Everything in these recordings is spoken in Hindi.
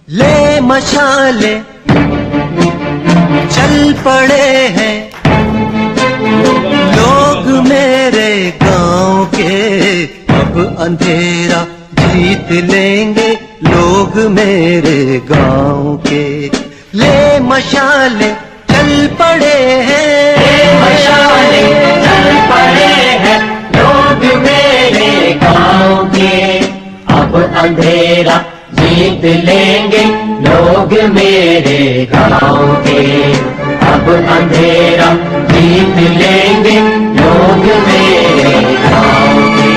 ले मशाले चल पड़े हैं लोग मेरे गांव के, अब अंधेरा जीत लेंगे लोग मेरे गांव के। ले मशाले चल पड़े हैं, मशाले चल पड़े हैं लोग मेरे गांव के, अब अंधेरा जीत लेंगे लोग मेरे गांव के, अब अंधेरा जीत लेंगे लोग मेरे गांव के।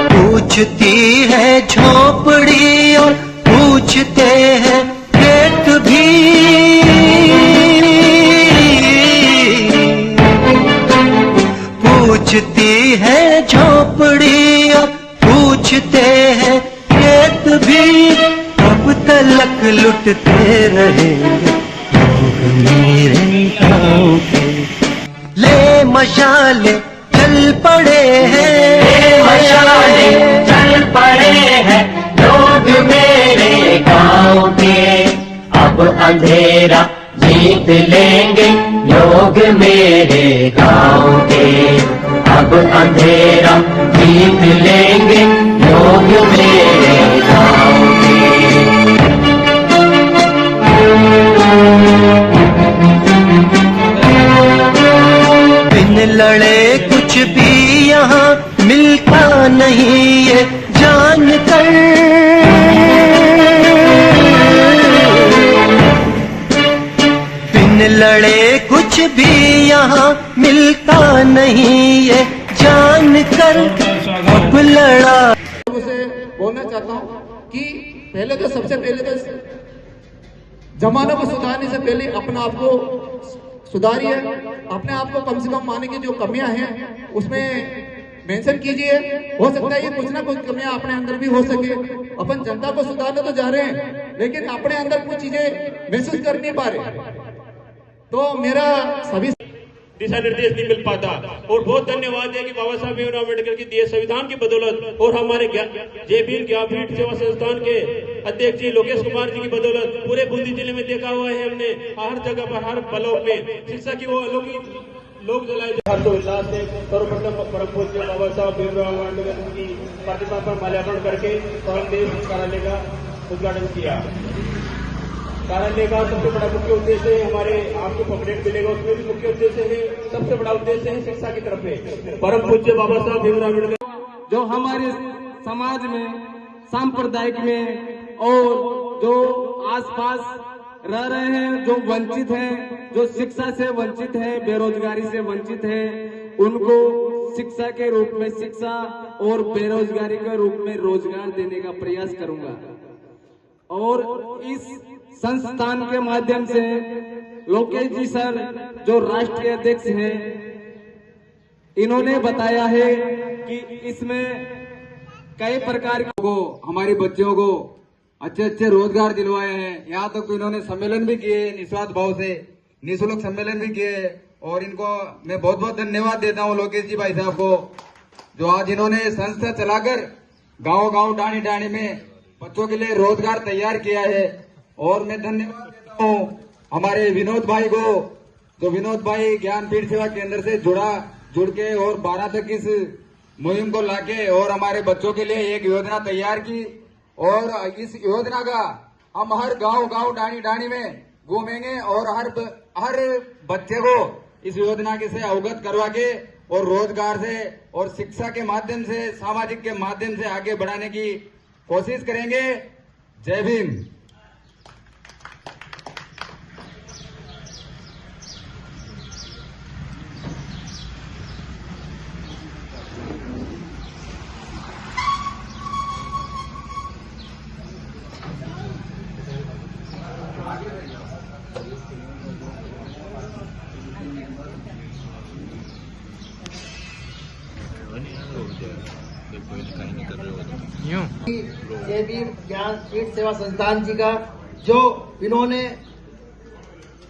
पूछती है झोपड़ी और पूछते हैं खेत भी, पूछती है झोपड़ी और पूछते हैं खेत भी, कब तलक लुटते रहेंगे लोग मेरे गाँव के। ले मशाले चल पड़े हैं, मशाले चल पड़े हैं लोग मेरे गांव के, अब अंधेरा जीत लेंगे लोग मेरे गांव के, अब अंधेरा जीत लेंगे लोग मेरे गांव के। बिन लड़े कुछ भी यहाँ मिलता नहीं ये जान कर, बिन लड़े कुछ भी यहाँ मिलता नहीं ये जान कर, अब लड़ा। उसे बोलना चाहता हूँ कि पहले तो सबसे पहले तो जमाने को सुधारने से पहले अपना आप को सुधारिए, अपने आप को कम से कम माने की जो कमियां हैं उसमें मेंशन कीजिए। हो सकता है ये कुछ ना कुछ कमियां अपने अंदर भी हो सके। अपन जनता को सुधारने तो जा रहे हैं लेकिन अपने अंदर कुछ चीजें महसूस कर नहीं पा रहे, तो मेरा सभी दिशा निर्देश नहीं मिल पाता। और बहुत धन्यवाद है कि बाबा साहब भीमराव अम्बेडकर की दिए संविधान की बदौलत और हमारे जय भीम ज्ञानपीठ सेवा संस्थान के अध्यक्ष जी लोकेश कुमार जी की बदौलत पूरे बूंदी जिले में देखा हुआ है हमने, हर जगह पर हर ब्लॉक में शिक्षा की वो अलौकिक लोग जलाए हर्षोल्लास से सर्वप्रथम परम पूज्य बाबा साहब भीमराव अम्बेडकर की प्रतिमा पर माल्यार्पण करके परम देश कार्यालय का उद्घाटन किया। कार्यालय का सबसे बड़ा मुख्य उद्देश्य है, हमारे आपको पम्फलेट मिलेगा उसमें भी मुख्य उद्देश्य है, सबसे बड़ा उद्देश्य है शिक्षा की तरफ है। परम पूज्य बाबा साहब भीमराव अम्बेडकर जो हमारे समाज में सांप्रदायिक में और जो आसपास रह रहे हैं, जो वंचित हैं, जो शिक्षा से वंचित हैं, बेरोजगारी से वंचित हैं, उनको शिक्षा के रूप में शिक्षा और बेरोजगारी के रूप में रोजगार देने का प्रयास करूंगा। और इस संस्थान के माध्यम से लोकेश जी सर जो राष्ट्रीय अध्यक्ष हैं, इन्होंने बताया है कि इसमें कई प्रकार को हमारे बच्चों को अच्छे अच्छे रोजगार दिलवाए हैं। यहाँ तक तो इन्होंने सम्मेलन भी किए, निस्वार्थ भाव से निःशुल्क सम्मेलन भी किए, और इनको मैं बहुत बहुत धन्यवाद देता हूँ लोकेश जी भाई साहब को, जो आज इन्होंने संस्था चलाकर गांव गांव डाणी डाणी में बच्चों के लिए रोजगार तैयार किया है। और मैं धन्यवाद देता हूँ हमारे विनोद भाई को, जो विनोद भाई ज्ञानपीठ सेवा केंद्र से जुड़ के और 12 तक इस मुहिम को लाके और हमारे बच्चों के लिए एक योजना तैयार की। और इस योजना का हम हर गांव गांव डाणी डाणी में घूमेंगे और हर बच्चे को इस योजना के से अवगत करवा के और रोजगार से और शिक्षा के माध्यम से, सामाजिक के माध्यम से आगे बढ़ाने की कोशिश करेंगे। जय भीम। जय भीम ज्ञानपीठ सेवा संस्थान जी का जो इन्होंने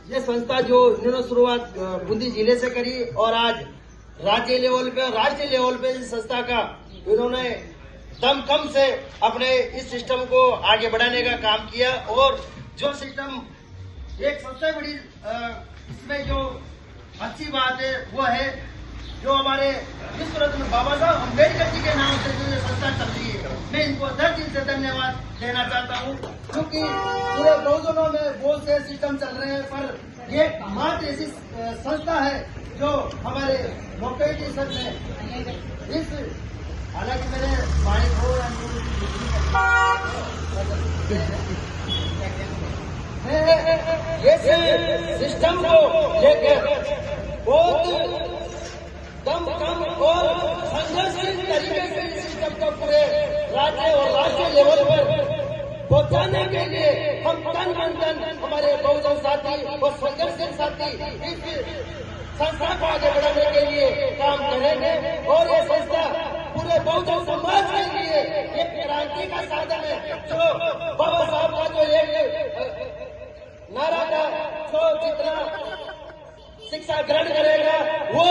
ये संस्था जो इन्होंने शुरुआत बूंदी जिले से करी और आज राज्य लेवल पे राष्ट्रीय लेवल पे इस संस्था का इन्होंने दमखम से अपने इस सिस्टम को आगे बढ़ाने का काम किया। और जो सिस्टम एक सबसे बड़ी इसमें जो अच्छी बात है वो है जो हमारे विश्व रत्न बाबा साहब अम्बेडकर जी के नाम से जो ये संस्था चल रही है, मैं इनको दिल से धन्यवाद देना चाहता हूँ, क्योंकि पूरे बहुजनों में बहुत से सिस्टम चल रहे हैं, पर ये मात्र ऐसी संस्था है जो हमारे लोकेलिटी सर में इस, हालांकि मेरे वाणी को इस सिस्टम को लेकर बहुत दमखम और संघर्षशील तरीके से इस सिस्टम को पूरे राज्य और राष्ट्रीय लेवल पर पहुंचाने के लिए हम तन मन धन हमारे बहुजन साथी और संघर्षशील साथी इस संस्था को आगे बढ़ाने के लिए काम करेंगे। और ये संस्था पूरे बहुजन समाज के लिए एक क्रांति का साधन है। जो बाबा साहब का जो एक नारा था, जो जितना शिक्षा ग्रहण करेगा वो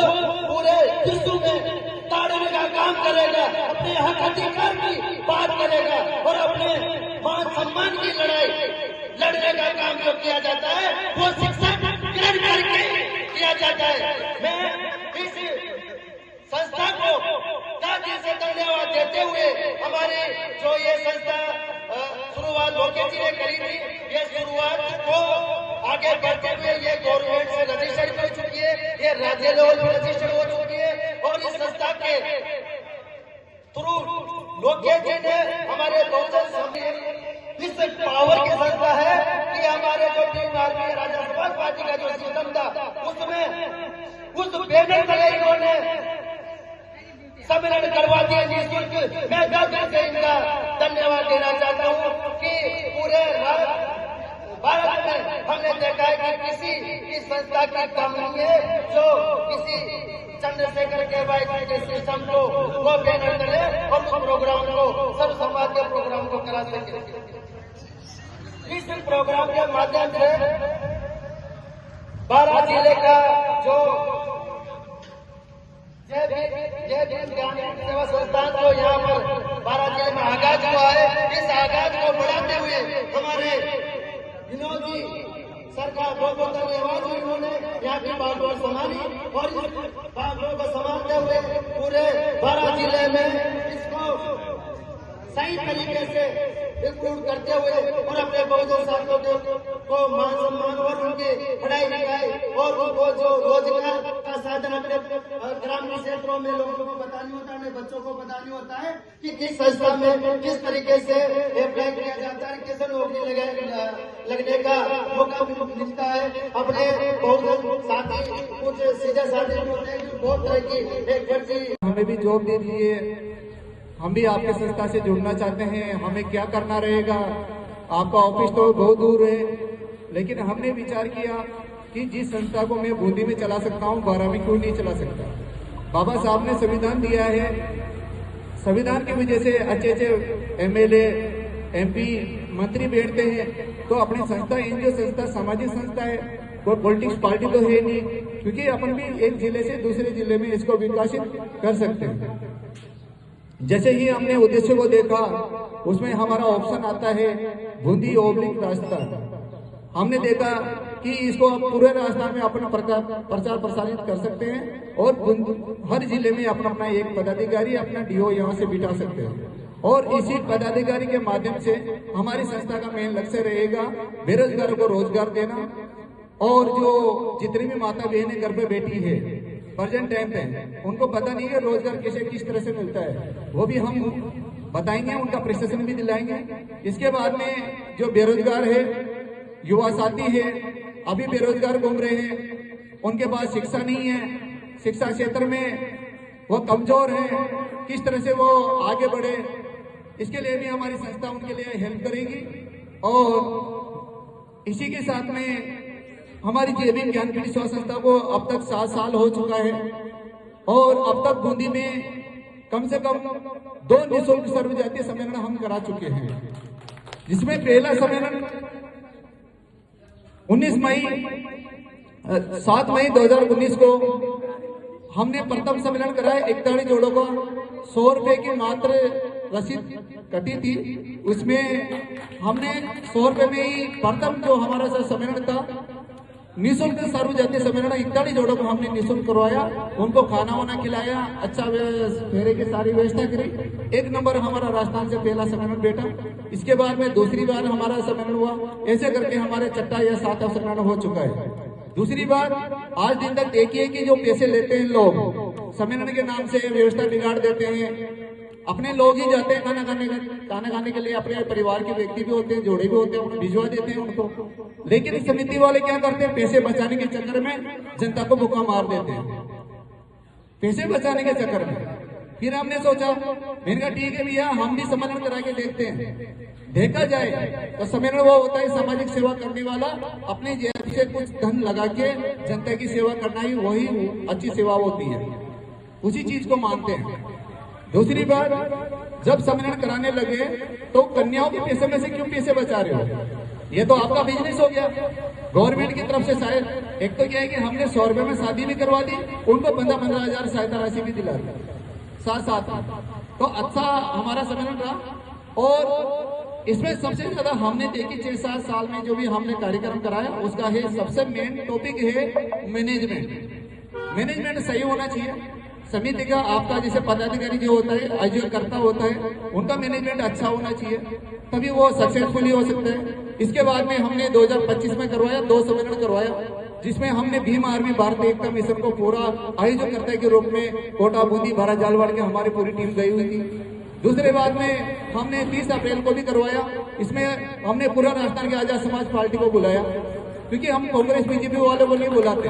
पूरे विश्व में ताड़ने का काम करेगा, अपने हक अधिकार की बात करेगा और अपने मान सम्मान की लड़ाई लड़ने का काम जो किया जाता है वो शिक्षा ग्रहण करके किया जाता है। मैं इस संस्था को दिल से धन्यवाद देते हुए हमारी जो ये संस्था शुरुआत लोकेश जी ने करी थी, ये शुरुआत को आगे बढ़ते हुए ये गवर्नमेंट से रजिस्टर्ड हो चुकी है, ये राज्य लेवल पर रजिस्टर्ड हो चुकी है। और इस संस्था के थ्रू लोकेश जी ने हमारे बहुजन समाज इस पावर की संस्था है कि हमारे जो टीम आर्मी राजा समाज पार्टी का जो सिस्टम था उसमें उस बैनर तले इन्होंने सम्मेलन करवा दिया निःशुल्क। मैं दिल से इनका धन्यवाद देना चाहता हूँ कि पूरे भारत में हमने देखा है कि किसी इस संस्था की कम नहीं है जो किसी चंद्रशेखर के भाई के सिस्टम को वो बैनर करे और उस प्रोग्राम को सर्व समाज के प्रोग्राम को करा सके। इस प्रोग्राम के माध्यम से 12 जिले का जो जय भीम ज्ञान सेवा संस्थान जो यहाँ पर 12 जिले में आगाज हुआ है, इस आगाज को बढ़ाते हुए हमारे विनोद जी सर का बहुत बहुत धन्यवाद। उन्होंने यहाँ की बागडोर संभाली और इस बागडोर को संभालते हुए पूरे 12 जिले में इसको सही तरीके से रिक्रूट करते हुए और अपने बहुजन साथियों को मान सम्मान और उनकी पढ़ाई लिखाई और उनको जो रोजगार का साधन अपने ग्रामीण क्षेत्रों में लोगों को बतानी होता है, अपने बच्चों को बतानी होता है कि किस संस्था में किस तरीके से अप्लाई किया जाता है, कैसे नौकरी लगने का मौका मिलता है। अपने बहुजन साथी कुछ सीधे साथी होते हैं बहुत तरह की एक बच्ची हमें भी जॉब दे दीजिए, हम भी आपके संस्था से जुड़ना चाहते हैं, हमें क्या करना रहेगा, आपका ऑफिस तो बहुत दूर है। लेकिन हमने विचार किया कि जिस संस्था को मैं बूंदी में चला सकता हूँ 12 में क्यों नहीं चला सकता। बाबा साहब ने संविधान दिया है, संविधान की वजह से अच्छे अच्छे MLA MP मंत्री बैठते हैं, तो अपनी संस्था एनजीओ संस्था सामाजिक संस्था है, कोई पॉलिटिक्स पार्टी तो है नहीं, क्योंकि अपन भी एक जिले से दूसरे जिले में इसको विकसित कर सकते हैं। जैसे ही हमने उद्देश्य को देखा उसमें हमारा ऑप्शन आता है बूंदी ओब्लिक रास्ता। हमने देखा कि इसको पूरे राजस्थान में अपना प्रचार प्रसारित कर सकते हैं और हर जिले में अपना अपना एक पदाधिकारी अपना DO यहाँ से बिठा सकते हैं। और इसी पदाधिकारी के माध्यम से हमारी संस्था का मेन लक्ष्य रहेगा बेरोजगारों को रोजगार देना। और जो जितनी भी माता बहनें घर पे बैठी है प्रेजेंट टाइम पे, उनको पता नहीं है रोजगार किस तरह से मिलता है, वो भी हम बताएंगे, उनका प्रशिक्षण भी दिलाएंगे। इसके बाद में जो बेरोजगार है, युवा साथी है, अभी बेरोजगार घूम रहे हैं, उनके पास शिक्षा नहीं है, शिक्षा क्षेत्र में वो कमजोर है, किस तरह से वो आगे बढ़े, इसके लिए भी हमारी संस्था उनके लिए हेल्प करेगी। और इसी के साथ में हमारी जय भीम ज्ञानपीठ सेवा संस्था को अब तक 7 साल हो चुका है और अब तक बूंदी में कम से कम 2 निःशुल्क सर्व जातीय सम्मेलन हम करा चुके हैं, जिसमें पहला सम्मेलन 7 मई 2019 को हमने प्रथम सम्मेलन कराया एकताड़ी जोड़ों को 100 रुपए की मात्र रसीद कटी थी। उसमें हमने 100 रुपए में ही प्रथम जो हमारा सम्मेलन था निःशुल्क सर्व जातीय सम्मेलन इकताड़ी जोड़ों को हमने निःशुल्क करवाया, उनको खाना वाना खिलाया, अच्छा फेरे की सारी व्यवस्था करी। 1 नंबर हमारा राजस्थान से पहला सम्मेलन बैठा। इसके बाद में दूसरी बार हमारा सम्मेलन हुआ। ऐसे करके हमारे 6 या 7 सम्मेलन हो चुका है। दूसरी बार आज दिन तक देखिए कि जो पैसे लेते हैं लोग सम्मेलन के नाम से व्यवस्था बिगाड़ देते हैं। अपने लोग ही जाते हैं खाना खाने के लिए, अपने परिवार के व्यक्ति भी होते हैं, जोड़े भी होते हैं, उन्हें भिजवा देते हैं उनको। लेकिन समिति वाले क्या करते हैं, पैसे बचाने के चक्कर में जनता को भूखा मार देते हैं, पैसे बचाने के चक्कर में। फिर हमने सोचा, मैंने कहा ठीक है भैया, हम भी सम्मेलन करा के देखते हैं। देखा जाए तो सम्मेलन वो होता है सामाजिक सेवा करने वाला, अपनी जेब से कुछ धन लगा के जनता की सेवा करना ही वही अच्छी सेवा होती है, उसी चीज को मानते हैं। दूसरी बार जब सम्मेलन कराने लगे तो कन्याओं के पैसे में से क्यों पैसे बचा रहे हो, ये तो आपका बिजनेस हो गया। गवर्नमेंट की तरफ से शायद एक तो क्या है कि हमने 100 रुपए में शादी भी करवा दी, उनको 15-15 हजार सहायता राशि भी दिला दी साथ। तो अच्छा हमारा सम्मेलन रहा। और इसमें सबसे ज्यादा हमने देखी 6-7 साल में जो भी हमने कार्यक्रम कराया उसका है सबसे मेन टॉपिक है मैनेजमेंट सही होना चाहिए। समिति का आपका जैसे पदाधिकारी जो होता है, आयोजकर्ता होता है, उनका मैनेजमेंट अच्छा होना चाहिए, तभी वो सक्सेसफुली हो सकता है। इसके बाद में हमने 2025 में करवाया 2 सम्मेलन करवाया, जिसमें हमने भीम आर्मी भारतीय एकता मिशन को पूरा आयोजकर्ता के रूप में कोटा, बूंदी, बारा, जालवाड़ की हमारी पूरी टीम गई हुई थी। दूसरे बाद में हमने 30 अप्रैल को भी करवाया। इसमें हमने पूरा राजस्थान के आजाद समाज पार्टी को बुलाया, क्योंकि हम कांग्रेस बीजेपी वाले को नहीं बुलाते।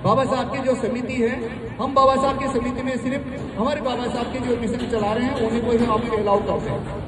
बाबा साहब की जो समिति है, हम बाबा साहब की समिति में सिर्फ हमारे बाबा साहब के जो मिशन चला रहे हैं उन्हीं को ही हम अलाउ करते हैं।